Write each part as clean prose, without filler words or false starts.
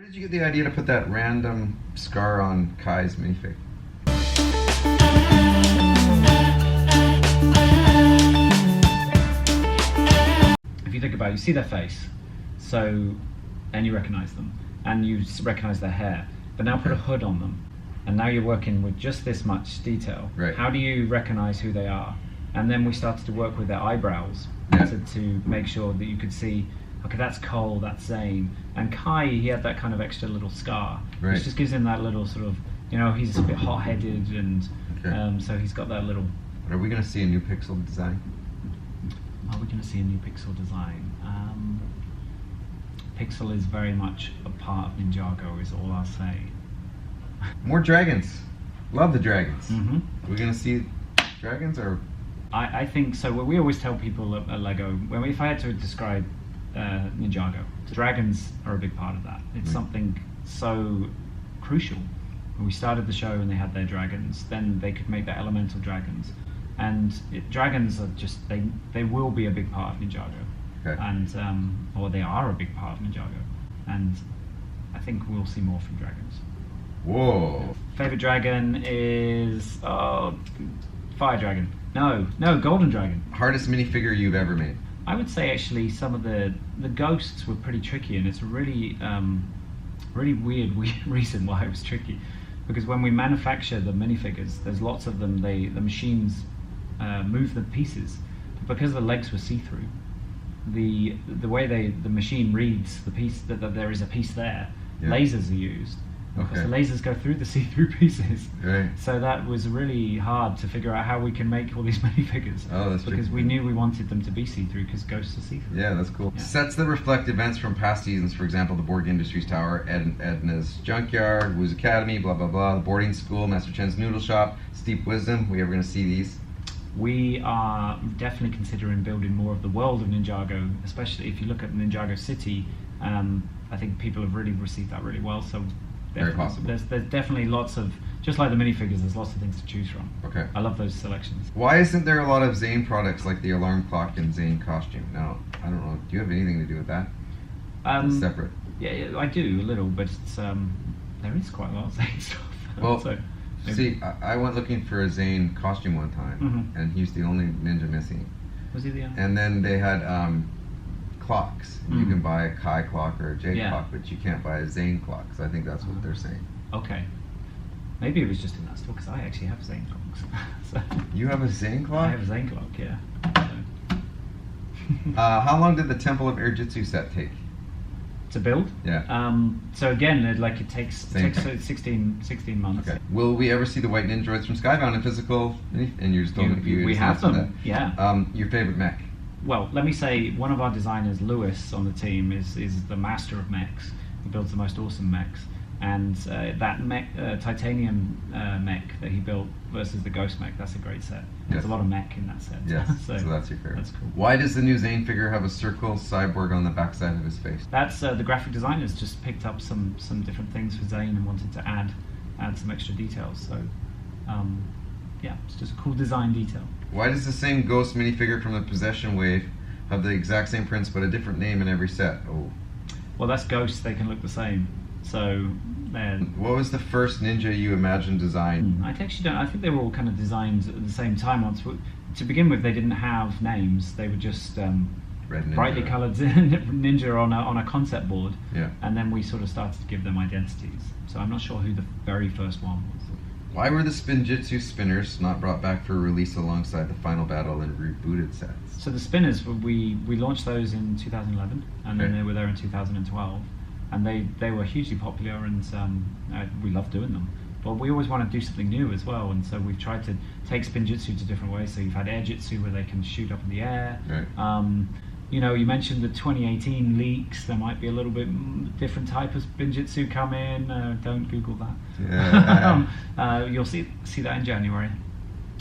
Where did you get the idea to put that random scar on Kai's minifig? If you think about it, you see their face, so, and you recognize them, and you recognize their hair, but now put a hood on them, and now you're working with just this much detail. Right. How do you recognize who they are? And then we started to work with their eyebrows to make sure that you could see, okay, that's Cole, that's Zane. And Kai, he had that kind of extra little scar, which just gives him that little sort of, you know, he's a bit hot-headed, and so he's got that little... Are we going to see a new pixel design? Are we going to see a new pixel design? Pixel is very much a part of Ninjago, is all I'll say. More dragons. Love the dragons. Mm-hmm. Are we going to see dragons, or...? I think so. We always tell people at Lego, if I had to describe Ninjago, dragons are a big part of that. It's something so crucial. When we started the show and they had their dragons, then they could make their elemental dragons. And dragons are just, they will be a big part of Ninjago. Okay. And, or they are a big part of Ninjago. And I think we'll see more from dragons. Whoa. Favorite dragon is, fire dragon. No, golden dragon. Hardest minifigure you've ever made? I would say actually some of the ghosts were pretty tricky, and it's a really weird reason why it was tricky. Because when we manufacture the minifigures, there's lots of them, the machines move the pieces. But because the legs were see-through, the way the machine reads the piece, that there is a piece there, lasers are used. Because the lasers go through the see-through pieces. Right. So that was really hard to figure out how we can make all these minifigures. Oh, that's because tricky. we knew we wanted them to be see-through because ghosts are see-through. Yeah, that's cool. Yeah. Sets that reflect events from past seasons, for example, the Borg Industries Tower, Edna's Junkyard, Wu's Academy, blah, blah, blah, the boarding school, Master Chen's Noodle Shop, Steep Wisdom. We ever going to see these? We are definitely considering building more of the world of Ninjago, especially if you look at Ninjago City. I think people have really received that really well. So very possible. There's definitely lots of, just like the minifigures, there's lots of things to choose from. Okay. I love those selections. Why isn't there a lot of Zane products like the alarm clock and Zane costume? No, I don't know. Do you have anything to do with that? It's separate. Yeah, I do a little, but it's, there is quite a lot of Zane stuff. Well, so, see, I went looking for a Zane costume one time, and he's the only ninja missing. Was he the only? And then they had clocks. You can buy a Kai clock or a J clock, but you can't buy a Zane clock. So I think that's what they're saying. Okay. Maybe it was just in that store, because I actually have Zane clocks. So, you have a Zane clock? I have a Zane clock, yeah. So. How long did the Temple of Airjitzu set take? To build? Yeah. So again, it takes 16 months. Okay. Will we ever see the white ninjoids from Skybound in physical? And you're still we have them. Yeah. Your favorite mech? Well, let me say one of our designers, Lewis, on the team is the master of mechs. He builds the most awesome mechs, and that mech, titanium mech that he built versus the ghost mech, that's a great set. There's a lot of mech in that set. Yes. so that's your favorite. That's cool. Why does the new Zane figure have a circle cyborg on the backside of his face? That's the graphic designers just picked up some different things for Zane and wanted to add some extra details. So yeah, it's just a cool design detail. Why does the same ghost minifigure from the Possession Wave have the exact same prints but a different name in every set? Oh. Well, that's ghosts, they can look the same. So what was the first ninja you imagined designed? I actually don't. I think they were all kind of designed at the same time. To begin with, they didn't have names. They were just brightly coloured ninja on a concept board. Yeah. And then we sort of started to give them identities. So I'm not sure who the very first one was. Why were the Spinjitzu spinners not brought back for release alongside the Final Battle and rebooted sets? So the spinners, we launched those in 2011, and then they were there in 2012, and they were hugely popular, and we loved doing them. But we always want to do something new as well, and so we've tried to take Spinjitzu to different ways. So you've had Airjitzu where they can shoot up in the air. Right. You know, you mentioned the 2018 leaks. There might be a little bit different type of Spinjitzu come in. Don't Google that. Yeah. You'll see that in January.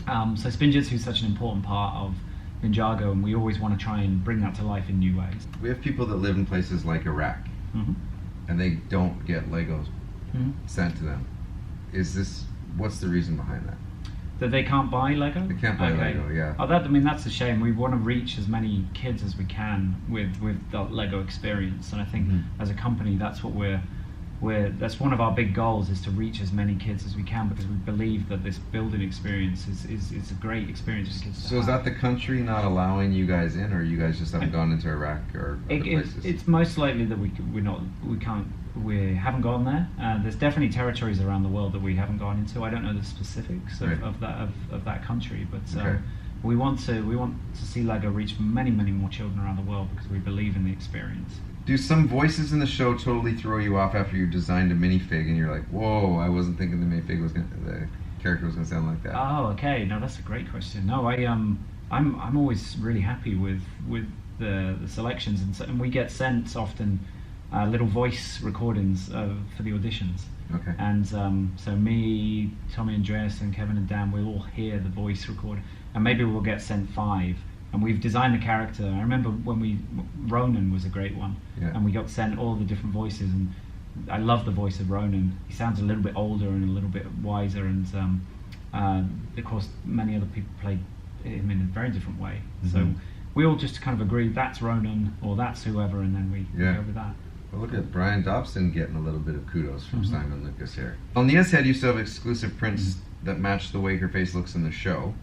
So Spinjitzu is such an important part of Ninjago, and we always want to try and bring that to life in new ways. We have people that live in places like Iraq, and they don't get Legos sent to them. What's the reason behind that? That they can't buy Lego? They can't buy Lego, yeah. Oh, that's a shame. We want to reach as many kids as we can with the Lego experience, and I think as a company, that's what we're that's one of our big goals, is to reach as many kids as we can, because we believe that this building experience is a great experience for kids to So is have. that the country not allowing you guys in, or you guys just haven't gone into Iraq or other places? It's most likely that we haven't gone there. There's definitely territories around the world that we haven't gone into. I don't know the specifics Right. of that country, but Okay. we want to see Lego reach many more children around the world, because we believe in the experience. Do some voices in the show totally throw you off after you designed a minifig and you're like, whoa, I wasn't thinking the character was gonna sound like that? Oh, okay. No, that's a great question. No, I'm always really happy with the selections, and we get sent often little voice recordings for the auditions. Okay. And so me, Tommy, Andreas, and Kevin and Dan, we'll all hear the voice recording, and maybe we'll get sent 5. And we've designed the character. I remember when Ronan was a great one, Yeah. and we got sent all the different voices, and I love the voice of Ronan. He sounds a little bit older and a little bit wiser, and of course many other people played him in a very different way. So Mhm. we all just kind of agreed that's Ronan or that's whoever, and then we Yeah. go with that. Well, look at Brian Dobson getting a little bit of kudos from Mhm. Simon Lucas here. Well, Nia's head used to have exclusive prints that matched the way her face looks in the show.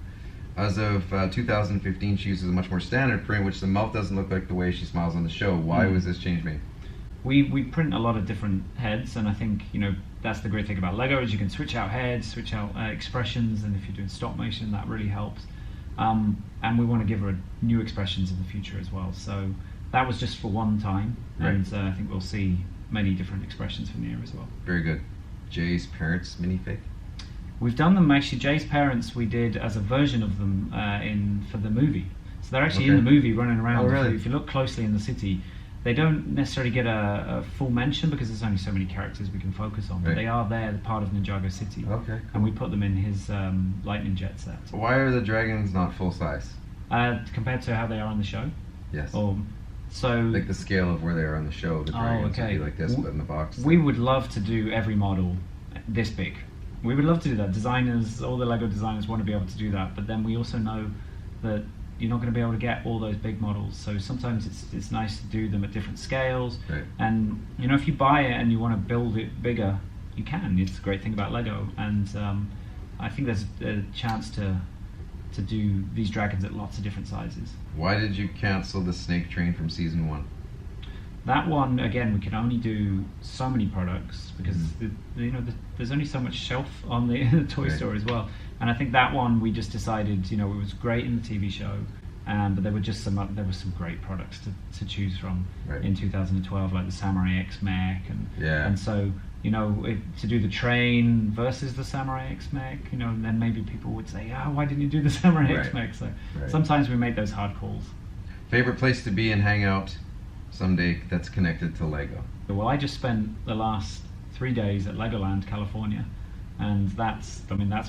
As of 2015, she uses a much more standard print, which the mouth doesn't look like the way she smiles on the show. Why was this change made? We print a lot of different heads, and I think that's the great thing about Lego, is you can switch out heads, switch out expressions, and if you're doing stop motion, that really helps. And we want to give her new expressions in the future as well. So that was just for one time, Right. and I think we'll see many different expressions from Nia as well. Very good. Jay's parents minifig. We've done them actually. Jay's parents, we did as a version of them for the movie. So they're actually in Okay. the movie running around. Oh, really? If you look closely in the city, they don't necessarily get a full mention because there's only so many characters we can focus on. But Right. they are there, they're part of Ninjago City. Okay. And we put them in his lightning jet set. Why are the dragons not full size? Compared to how they are on the show. Yes. So Like the scale of where they are on the show, the dragons would okay. be like this, but in the box. we would love to do every model this big. We would love to do that. Designers, all the Lego designers want to be able to do that, but then we also know that you're not going to be able to get all those big models. So sometimes it's nice to do them at different scales. Right. And if you buy it and you want to build it bigger, you can. It's a great thing about Lego, and I think there's a chance to do these dragons at lots of different sizes. Why did you cancel the snake train from season 1? That one, again, we can only do so many products because there's only so much shelf on the toy Right. store as well. And I think that one we just decided, it was great in the TV show, but there were some great products to choose from Right. in 2012, like the Samurai X mech, Yeah. and so to do the train versus the Samurai X mech, and then maybe people would say, why didn't you do the Samurai X Right. mech? So Right. sometimes we make those hard calls. Favorite place to be and hang out someday that's connected to Lego? Well, I just spent the last 3 days at Legoland, California, and that's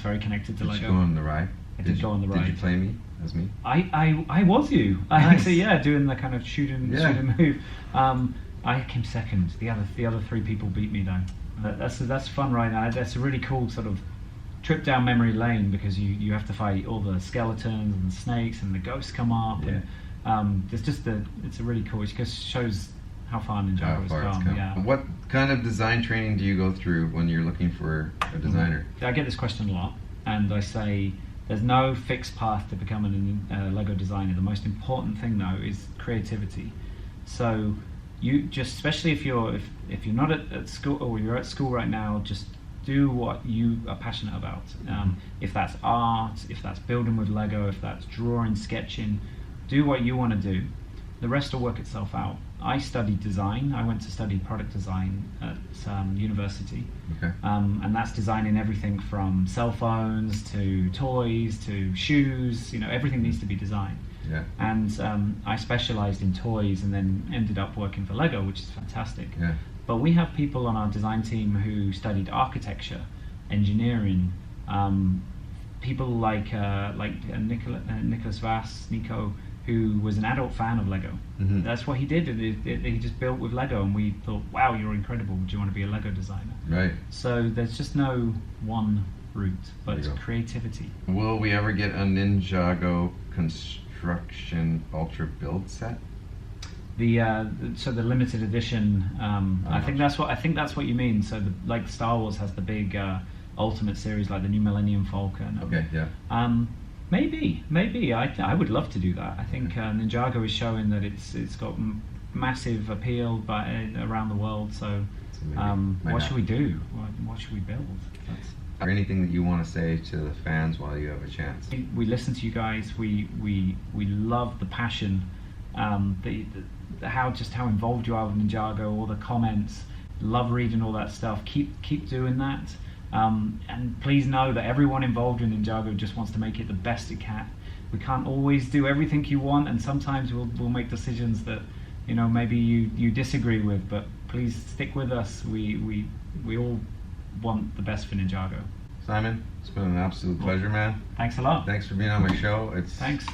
very connected to Did Lego. you go on the ride? I did go on the Did you ride. play me as me? I was you. Nice. Actually, doing the kind of shoot and Yeah. move. I came second. The other 3 people beat me though. That's a fun ride. That's a really cool sort of trip down memory lane because you have to fight all the skeletons and the snakes and the ghosts come up. Yeah. And it's a really cool. It just shows how far Ninjago has far it's come. come. Yeah. What kind of design training do you go through when you're looking for a designer? I get this question a lot, and I say there's no fixed path to becoming a Lego designer. The most important thing though is creativity. So you just, especially if you're not at school or you're at school right now, just do what you are passionate about. If that's art, if that's building with Lego, if that's drawing, sketching, do what you want to do. The rest will work itself out. I studied design. I went to study product design at university. Okay. And that's designing everything from cell phones to toys to shoes. Everything needs to be designed. Yeah. And I specialized in toys and then ended up working for Lego, which is fantastic. Yeah. But we have people on our design team who studied architecture, engineering, people like Nicholas Vass, Nico, who was an adult fan of Lego. Mhm. That's what he did. He just built with Lego, and we thought, wow, you're incredible. Do you want to be a Lego designer? Right. So there's just no one route, but There you go. creativity. Will we ever get a Ninjago construction ultra build set? so the limited edition. I think that's what you mean. So like Star Wars has the big Ultimate series, like the new Millennium Falcon. Okay, yeah. Maybe I would love to do that. I think Ninjago is showing that it's got massive appeal around the world. So what should we do? What should we build? Or anything that you want to say to the fans while you have a chance? We listen to you guys. We love the passion, how involved you are with Ninjago, all the comments. Love reading all that stuff. Keep doing that. And please know that everyone involved in Ninjago just wants to make it the best it can. We can't always do everything you want, and sometimes we'll make decisions that maybe you disagree with. But please stick with us. We all want the best for Ninjago. Simon, it's been an absolute pleasure, man. Thanks a lot. Thanks for being on my show. Thanks.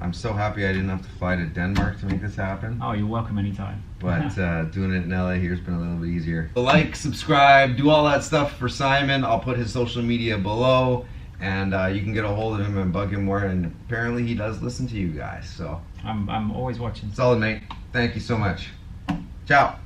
I'm so happy I didn't have to fly to Denmark to make this happen. Oh, you're welcome anytime. But doing it in LA here's been a little bit easier. Like, subscribe, do all that stuff for Simon. I'll put his social media below, and you can get a hold of him and bug him more. And apparently he does listen to you guys. So I'm always watching. Solid, mate. Thank you so much. Ciao.